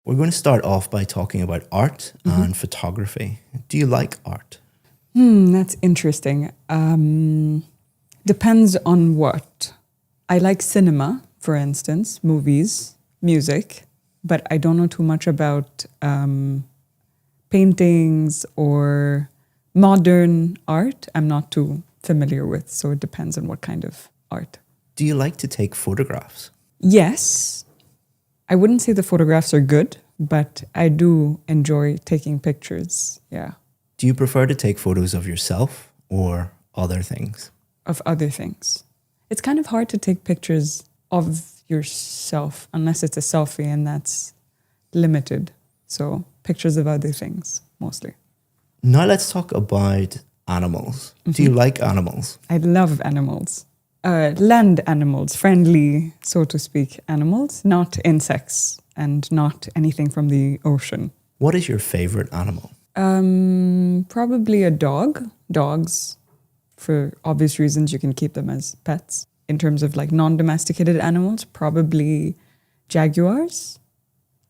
We're going to start off by talking about art and photography. Do you like art? That's interesting. Depends on what. I like cinema, for instance, movies, music, but I don't know too much about paintings or modern art. I'm not too familiar with, so it depends on what kind of art. Do you like to take photographs? Yes, I wouldn't say the photographs are good, but I do enjoy taking pictures, yeah. Do you prefer to take photos of yourself or other things? Of other things. It's kind of hard to take pictures of yourself unless it's a selfie, and that's limited. So pictures of other things, mostly. Now let's talk about animals. Do you like animals? I love animals. Land animals, friendly, so to speak, animals, not insects and not anything from the ocean. What is your favorite animal? Probably a dog. Dogs, for obvious reasons, you can keep them as pets. In terms of like non-domesticated animals, probably jaguars.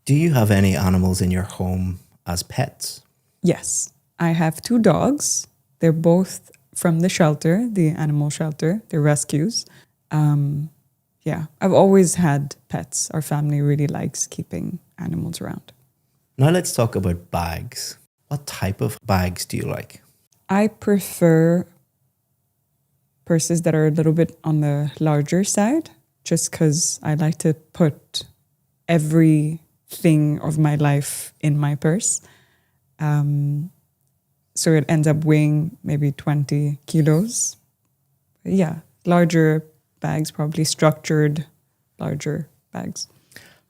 Do you have any animals in your home as pets? Yes, I have 2 dogs. They're both from the shelter, the animal shelter. They're rescues. Yeah, I've always had pets. Our family really likes keeping animals around. Now let's talk about bags. What type of bags do you like? I prefer purses that are a little bit on the larger side, just because I like to put everything of my life in my purse. So it ends up weighing maybe 20 kilos. Yeah, larger bags, probably structured, larger bags.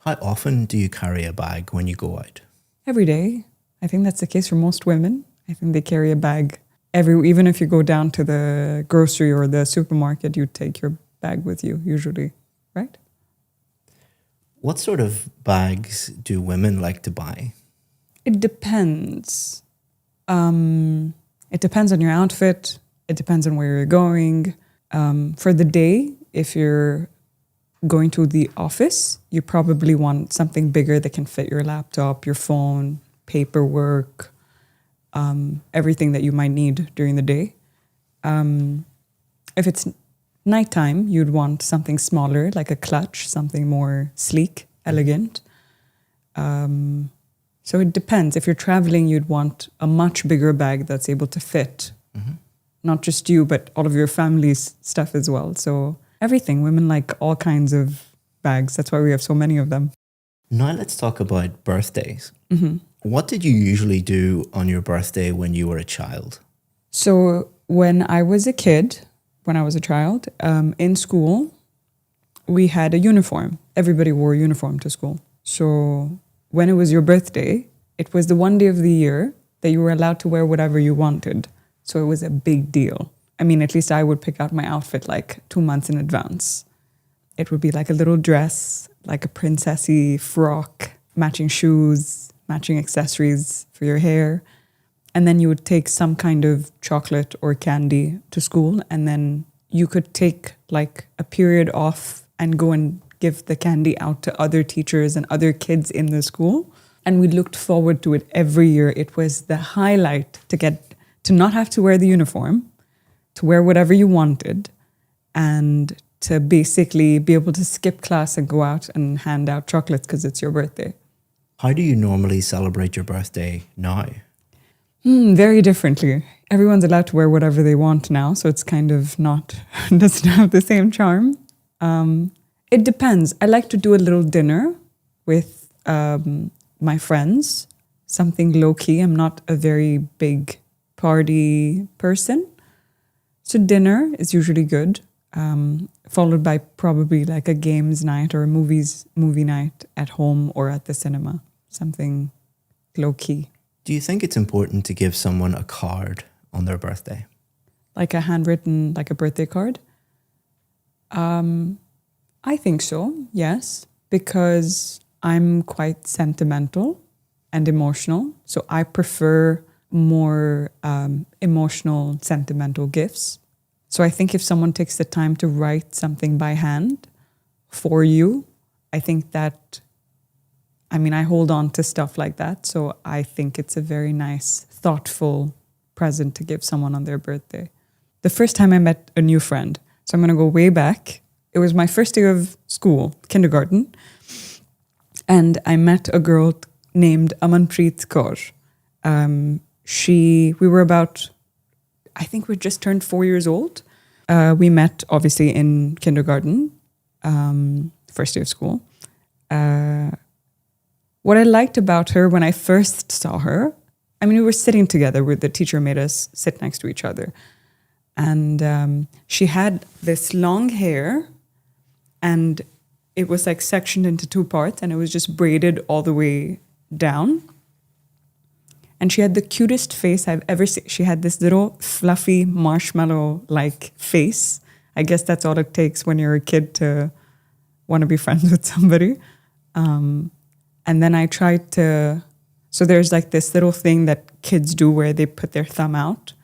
How often do you carry a bag when you go out? Every day. I think that's the case for most women. I think they carry a bag even if you go down to the grocery or the supermarket, you take your bag with you usually, right? What sort of bags do women like to buy? It depends. It depends on your outfit. It depends on where you're going. For the day, if you're going to the office, you probably want something bigger that can fit your laptop, your phone, paperwork, everything that you might need during the day. If it's nighttime, you'd want something smaller, like a clutch, something more sleek, elegant. So it depends. If you're traveling, you'd want a much bigger bag that's able to fit not just you, but all of your family's stuff as well. So everything. Women like all kinds of bags. That's why we have so many of them. Now let's talk about birthdays. What did you usually do on your birthday when you were a child? So when I was a child, in school, we had a uniform. Everybody wore a uniform to school. So when it was your birthday, it was the one day of the year that you were allowed to wear whatever you wanted. So it was a big deal. I mean, at least I would pick out my outfit like 2 months in advance. It would be like a little dress, like a princessy frock, matching shoes, matching accessories for your hair. And then you would take some kind of chocolate or candy to school. And then you could take like a period off and go and give the candy out to other teachers and other kids in the school. And we looked forward to it every year. It was the highlight to not have to wear the uniform, to wear whatever you wanted, and to basically be able to skip class and go out and hand out chocolates because it's your birthday. How do you normally celebrate your birthday now? Very differently. Everyone's allowed to wear whatever they want now, so it's kind of doesn't have the same charm. It depends. I like to do a little dinner with my friends, something low-key. I'm not a very big party person. So dinner is usually good, followed by probably like a games night or a movie night at home or at the cinema, something low-key. Do you think it's important to give someone a card on their birthday? Like a handwritten, like a birthday card? I think so, yes, because I'm quite sentimental and emotional. So I prefer more emotional, sentimental gifts. So I think if someone takes the time to write something by hand for you, I think that I mean, I hold on to stuff like that. So I think it's a very nice, thoughtful present to give someone on their birthday. The first time I met a new friend, so I'm going to go way back. It was my first day of school, kindergarten. And I met a girl named Amanpreet Kaur. We were about, I think we just turned 4 years old. We met obviously in kindergarten, first day of school. What I liked about her when I first saw her, I mean, we were sitting together where the teacher made us sit next to each other. And she had this long hair and it was like sectioned into 2 parts and it was just braided all the way down. And she had the cutest face I've ever seen. She had this little fluffy marshmallow-like face. I guess that's all it takes when you're a kid to want to be friends with somebody. And then I tried to... So there's like this little thing that kids do where they put their thumb out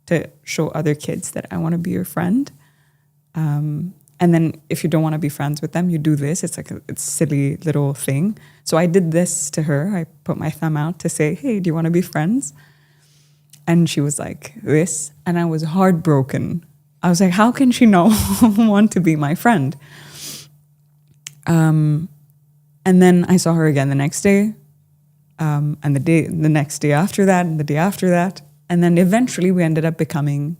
to show other kids that I want to be your friend. And then if you don't want to be friends with them, you do this. It's like a silly little thing. So I did this to her. I put my thumb out to say, hey, do you want to be friends? And she was like, this. And I was heartbroken. I was like, how can she not want to be my friend? And then I saw her again the next day. And the next day after that, and the day after that. And then eventually we ended up becoming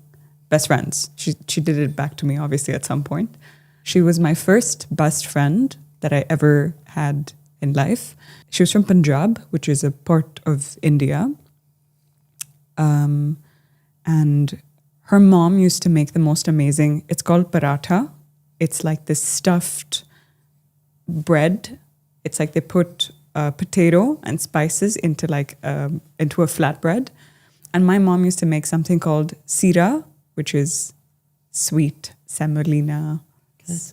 best friends. She did it back to me, obviously, at some point. She was my first best friend that I ever had in life. She was from Punjab, which is a part of India. And her mom used to make the most amazing, it's called paratha. It's like this stuffed bread. It's like they put potato and spices into a flatbread. And my mom used to make something called sira, which is sweet semolina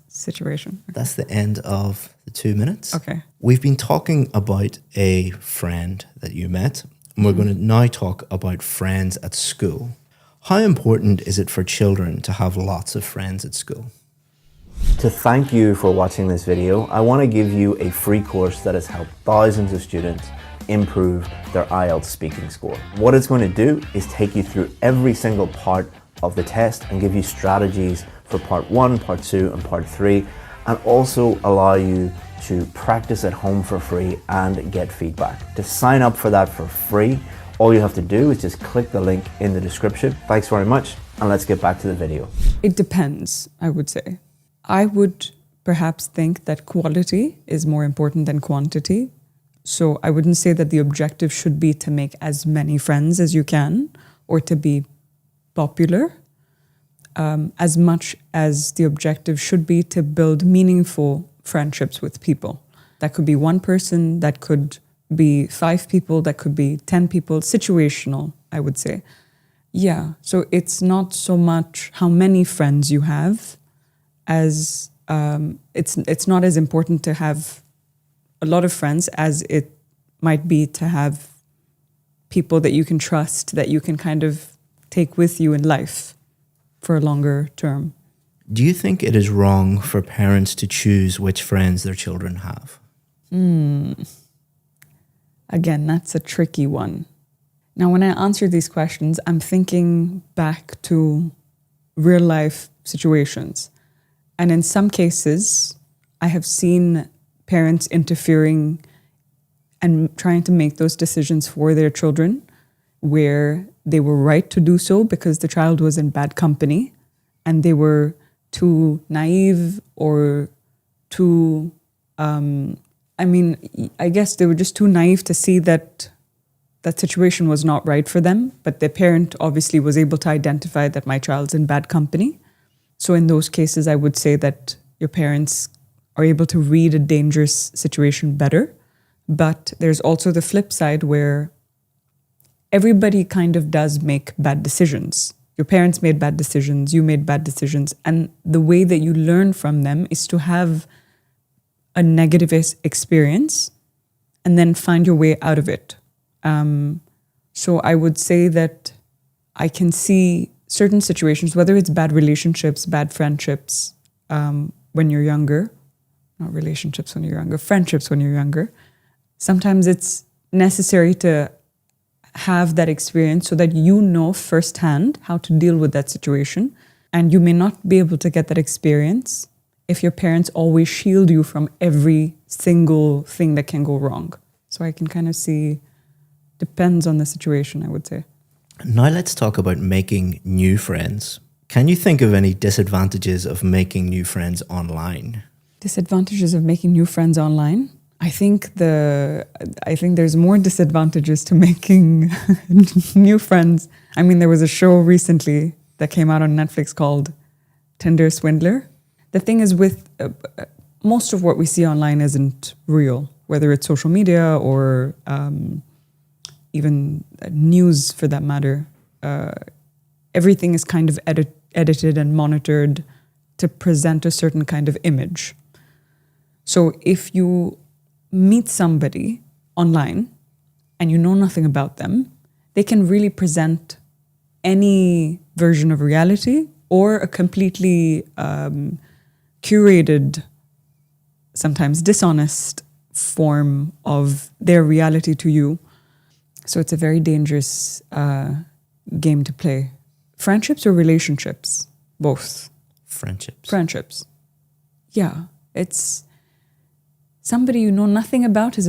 situation. Okay. That's the end of the 2 minutes. Okay. We've been talking about a friend that you met, and we're going to now talk about friends at school. How important is it for children to have lots of friends at school? To thank you for watching this video, I want to give you a free course that has helped thousands of students improve their IELTS speaking score. What it's going to do is take you through every single part of the test and give you strategies for part 1, part 2 and part 3, and also allow you to practice at home for free and get feedback. To sign up for that for free, all you have to do is just click the link in the description. Thanks very much, and let's get back to the video. It depends, I would say. I would perhaps think that quality is more important than quantity. So I wouldn't say that the objective should be to make as many friends as you can or to be popular, as much as the objective should be to build meaningful friendships with people. That could be one person, that could be 5 people, that could be 10 people, situational, I would say. Yeah, so it's not so much how many friends you have as it's not as important to have a lot of friends as it might be to have people that you can trust, that you can kind of take with you in life for a longer term. Do you think it is wrong for parents to choose which friends their children have? Again, that's a tricky one. Now, when I answer these questions, I'm thinking back to real life situations. And in some cases, I have seen parents interfering and trying to make those decisions for their children where they were right to do so because the child was in bad company and they were too naive or too, I guess they were just too naive to see that that situation was not right for them. But the parent obviously was able to identify that my child's in bad company. So in those cases, I would say that your parents are able to read a dangerous situation better. But there's also the flip side where everybody kind of does make bad decisions. Your parents made bad decisions, you made bad decisions. And the way that you learn from them is to have a negative experience and then find your way out of it. So I would say that I can see certain situations, whether it's bad relationships, bad friendships when you're younger, not relationships when you're younger, friendships when you're younger, Sometimes it's necessary to have that experience so that you know firsthand how to deal with that situation. And you may not be able to get that experience if your parents always shield you from every single thing that can go wrong. So I can kind of see, depends on the situation, I would say. Now let's talk about making new friends. Can you think of any disadvantages of making new friends online? Disadvantages of making new friends online? I think there's more disadvantages to making new friends. I mean, there was a show recently that came out on Netflix called Tinder Swindler. The thing is with most of what we see online isn't real, whether it's social media or even news for that matter. Everything is kind of edited and monitored to present a certain kind of image. So if you meet somebody online and you know nothing about them, they can really present any version of reality or a completely curated, sometimes dishonest form of their reality to you. So it's a very dangerous game to play. Friendships or relationships? Both. Friendships. Yeah, it's somebody you know nothing about is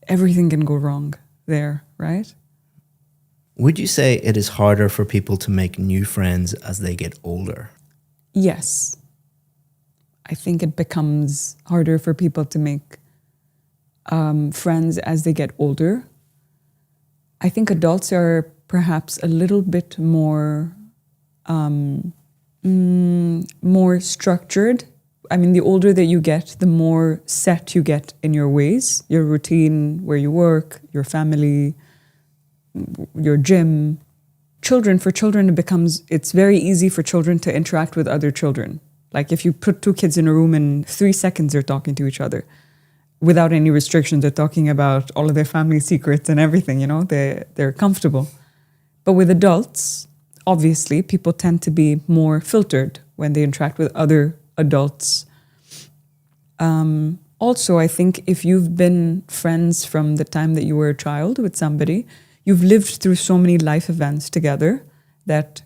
everything can go wrong there, right? Would you say it is harder for people to make new friends as they get older? Yes. I think it becomes harder for people to make friends as they get older. I think adults are perhaps a little bit more structured. I mean, the older that you get, the more set you get in your ways, your routine, where you work, your family, your gym. For children, it's very easy for children to interact with other children. Like if you put two kids in a room in 3 seconds, they're talking to each other without any restrictions. They're talking about all of their family secrets and everything, they're comfortable. But with adults, obviously, people tend to be more filtered when they interact with other adults. Also, I think if you've been friends from the time that you were a child with somebody, you've lived through so many life events together that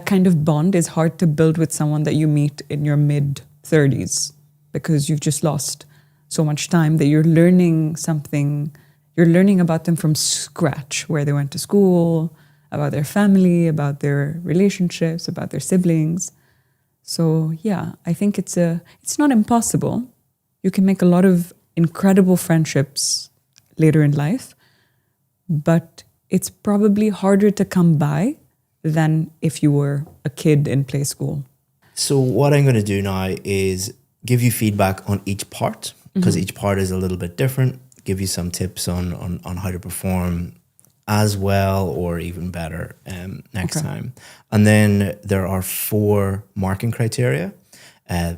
kind of bond is hard to build with someone that you meet in your mid-30s because you've just lost so much time that you're learning about them from scratch, where they went to school, about their family, about their relationships, about their siblings. So yeah, I think it's not impossible. You can make a lot of incredible friendships later in life, but it's probably harder to come by than if you were a kid in play school. So what I'm going to do now is give you feedback on each part, because each part is a little bit different, give you some tips on how to perform as well or even better next time. And then there are 4 marking criteria: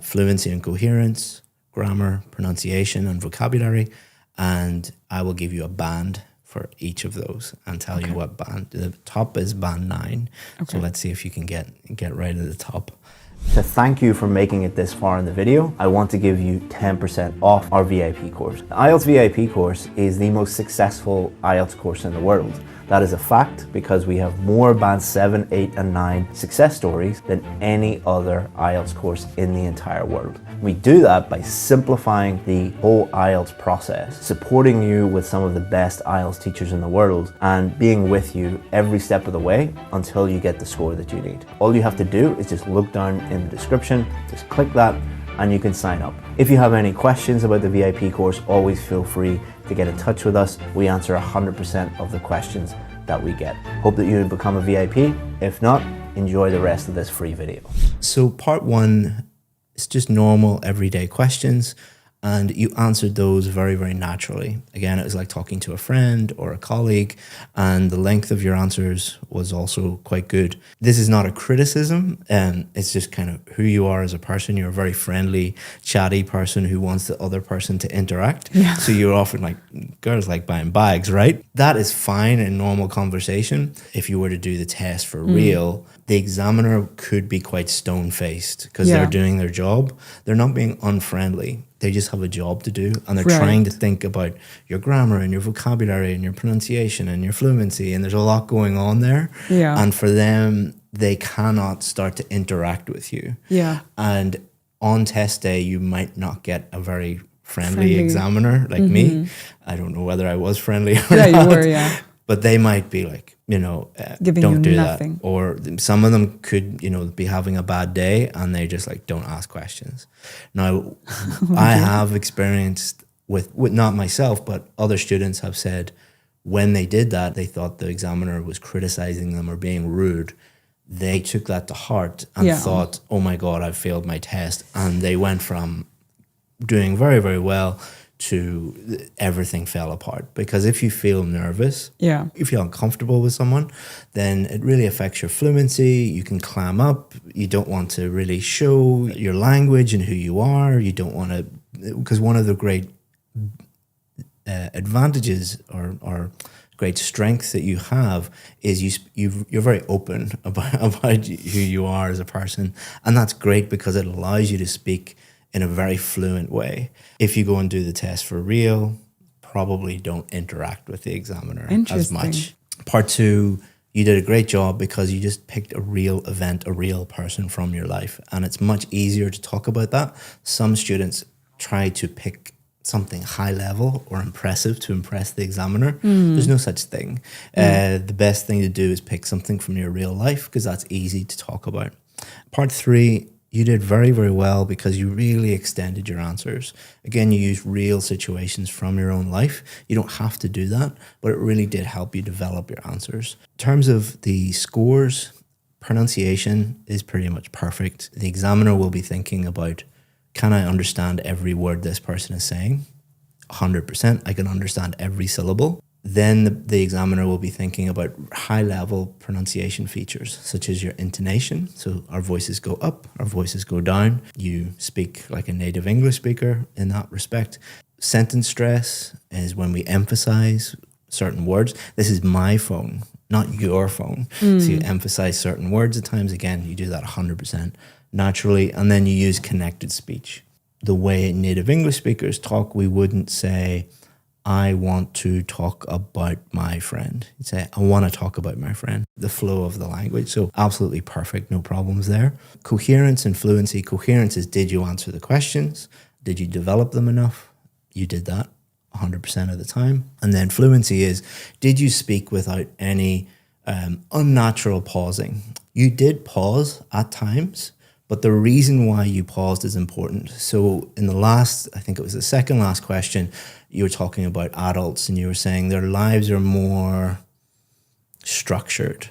fluency and coherence, grammar, pronunciation and vocabulary. And I will give you a band for each of those and tell you what band. The top is band 9. So let's see if you can get right at the top. To thank you for making it this far in the video, I want to give you 10% off our VIP course. The IELTS VIP course is the most successful IELTS course in the world. That is a fact because we have more band 7, 8 and 9 success stories than any other IELTS course in the entire world. We do that by simplifying the whole IELTS process, supporting you with some of the best IELTS teachers in the world and being with you every step of the way until you get the score that you need. All you have to do is just look down in the description, just click that and you can sign up. If you have any questions about the VIP course, always feel free to get in touch with us. We answer 100% of the questions that we get. Hope that you become a VIP. If not, enjoy the rest of this free video. So part 1 is just normal everyday questions, and you answered those very, very naturally. Again, it was like talking to a friend or a colleague, and the length of your answers was also quite good. This is not a criticism, it's just kind of who you are as a person. You're a very friendly, chatty person who wants the other person to interact. Yeah. So you're often like, girls like buying bags, right? That is fine in normal conversation. If you were to do the test for real, the examiner could be quite stone-faced because they're doing their job. They're not being unfriendly. they just have a job to do, and they're Right. trying to think about your grammar and your vocabulary and your pronunciation and your fluency, and there's a lot going on there. Yeah. And for them, they cannot start to interact with you. Yeah. And on test day, you might not get a very friendly Friendly. examiner like me. I don't know whether I was friendly or Yeah, not. you were, yeah. But they might be like, Giving don't you do nothing. that. Or some of them could, be having a bad day and they just like, don't ask questions. Now, I have experienced with not myself, but other students have said when they did that, they thought the examiner was criticizing them or being rude. They took that to heart and Yeah. thought, oh my God, I failed my test. And they went from doing very, very well to everything fell apart. Because if you feel nervous, Yeah. you feel uncomfortable with someone, then it really affects your fluency. You can clam up. You don't want to really show your language and who you are. You don't want to, because one of the great advantages or great strengths that you have is you're very open about who you are as a person. And that's great because it allows you to speak in a very fluent way. If you go and do the test for real, probably don't interact with the examiner as much. Part 2, you did a great job because you just picked a real event, a real person from your life. And it's much easier to talk about that. Some students try to pick something high level or impressive to impress the examiner. There's no such thing. The best thing to do is pick something from your real life because that's easy to talk about. Part 3, you did very, very well because you really extended your answers. Again, you used real situations from your own life. You don't have to do that, but it really did help you develop your answers. In terms of the scores, pronunciation is pretty much perfect. The examiner will be thinking about, can I understand every word this person is saying? 100%. I can understand every syllable. Then the examiner will be thinking about high-level pronunciation features, such as your intonation. So our voices go up, our voices go down. You speak like a native English speaker in that respect. Sentence stress is when we emphasize certain words. This is my phone, not your phone. So you emphasize certain words at times. Again, you do that 100% naturally. And then you use connected speech. The way native English speakers talk, we wouldn't say, I want to talk about my friend. You'd say, I want to talk about my friend. The flow of the language. So absolutely perfect. No problems there. Coherence and fluency. Coherence is, did you answer the questions? Did you develop them enough? You did that 100% of the time. And then fluency is, did you speak without any unnatural pausing? You did pause at times, but the reason why you paused is important. So in the last, I think it was the second last question, you were talking about adults and you were saying their lives are more structured.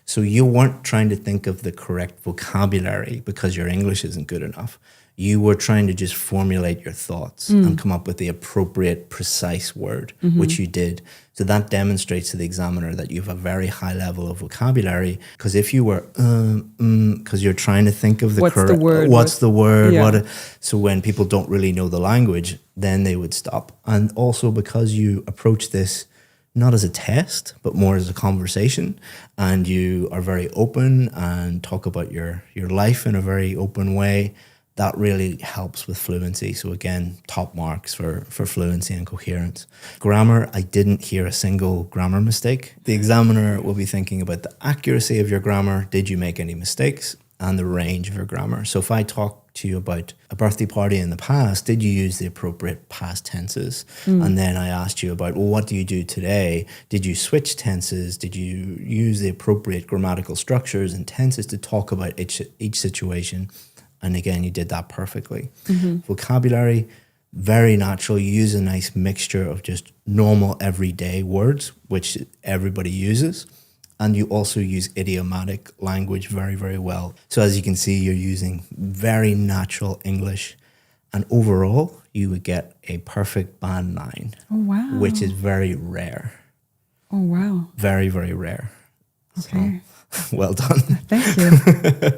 So you weren't trying to think of the correct vocabulary because your English isn't good enough. You were trying to just formulate your thoughts and come up with the appropriate, precise word, which you did. So that demonstrates to the examiner that you have a very high level of vocabulary. Because if you were, because you're trying to think of the correct, what's the word? Yeah. So when people don't really know the language, then they would stop. And also because you approach this not as a test, but more as a conversation, and you are very open and talk about your life in a very open way, that really helps with fluency. So again, top marks for fluency and coherence. Grammar, I didn't hear a single grammar mistake. The examiner will be thinking about the accuracy of your grammar. Did you make any mistakes? And the range of your grammar. So if I talk to you about a birthday party in the past, did you use the appropriate past tenses? And then I asked you about, well, what do you do today? Did you switch tenses? Did you use the appropriate grammatical structures and tenses to talk about each situation? And again, you did that perfectly. Vocabulary, very natural. You use a nice mixture of just normal everyday words, which everybody uses. And you also use idiomatic language very, very well. So as you can see, you're using very natural English. And overall, you would get a perfect band 9. Oh, wow. Which is very rare. Oh, wow. Very, very rare. Okay. So, well done. Thank you.